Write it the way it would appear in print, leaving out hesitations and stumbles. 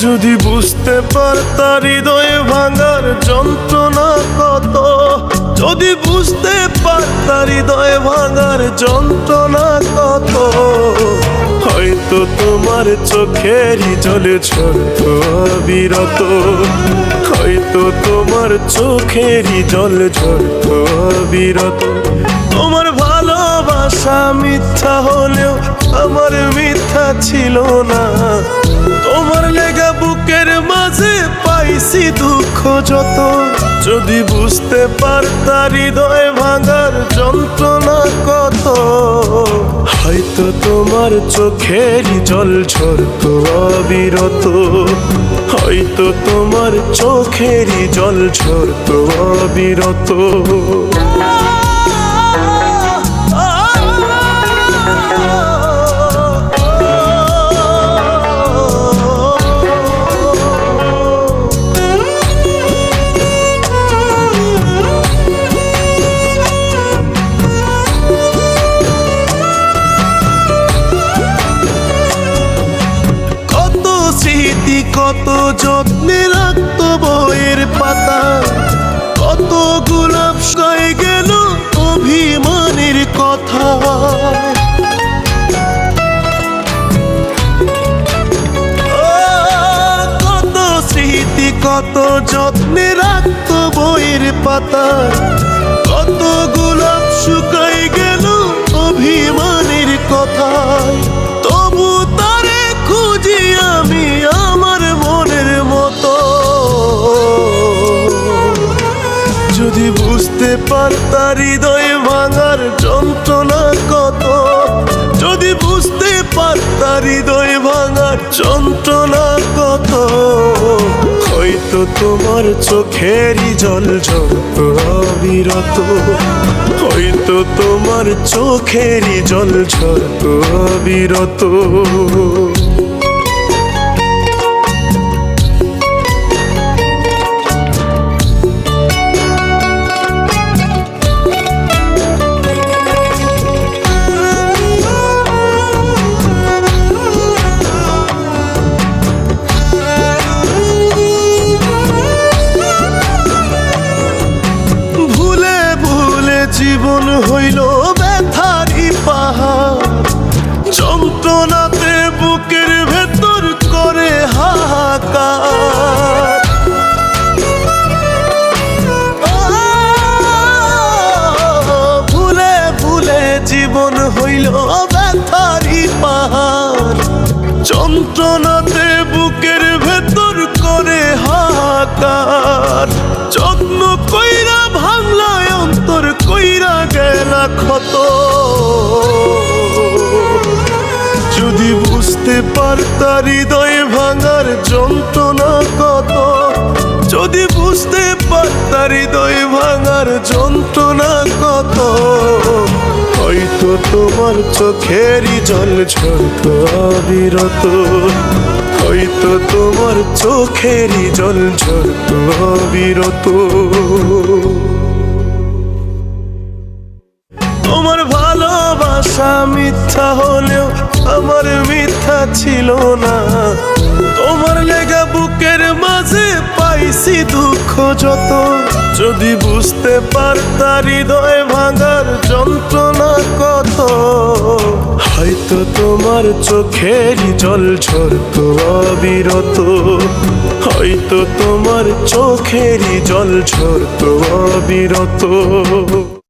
যদি বুঝতে পারতা হৃদয় ভাঙার যন্ত্রণা কত, যদি বুঝতে পারতা হৃদয় ভাঙার যন্ত্রণা কত, হয়তো তোমার চোখেরই জলে ঝরতো অবিরত, হয়তো তোমার চোখেরই জল ঝরতো অবিরত। তোমার ভালোবাসা মিথ্যা হলেও আমার মিথ্যা ছিল না, তোমার লেগা বুকের মাঝে পাইছি দুঃখ যত। যদি বুঝতে পারতা হৃদয় ভাঙার যন্ত্রণা কত, হয়তো তোমার চোখেরই জল ঝরতো অবিরত, হয়তো তোমার চোখেরই জল ঝরতো অবিরত। কত যত্নে রাখতো বইয়ের পাতা, কত গোলাপ শুকায় গেল অভিমানের কথা। কত স্মৃতি কত যত্নে রাখতো বইয়ের পাতা, কত গোলাপ শুকায় গেল অভিমানের কথা। তবু তারে খুঁজি আমি আমার মনের মতো। যদি বুঝতে পারতা হৃদয় ভাঙার যন্ত্রণা কত, যদি বুঝতে পারতা হৃদয় ভাঙার যন্ত্রণা কত, হয়তো তোমার চোখেরই জল ঝরতো অবিরত, হয়তো তোমার চোখেরই জল ঝরতো অবিরত। জীবন হইল ব্যথারি পাহাড়, যন্ত্রণাতে বুকের ভেতর করে হাহাকার। ভুলে ভুলে জীবন হইল ব্যথারি পাহাড়, যন্ত্রণাতে বুকের ভেতর করে হাহাকার। যত্ন কইরা ভাঙলায় অন্তর কইরা গেলা ক্ষত। যদি বুঝতে পারতা হৃদয় ভাঙার যন্ত্রণা কত, যদি বুঝতে পারতা হৃদয় ভাঙার যন্ত্রণা কত, হয়তো তোমার চোখেরই জল ঝরতো অবিরত, হয়তো তোমার চোখেরই জল ঝরতো অবিরত। তোমার ভালোবাসা মিথ্যা হলেও আমার মিথ্যা ছিল না, তোমার লেগা বুকের মাঝে পাইছি দুঃখ যত। যদি বুঝতে পারতা হৃদয় ভাঙার যন্ত্রণা কত, হয়তো তোমার চোখেরই জল ঝরতো অবিরত, হয়তো তোমার চোখেরই জল ঝরতো অবিরত।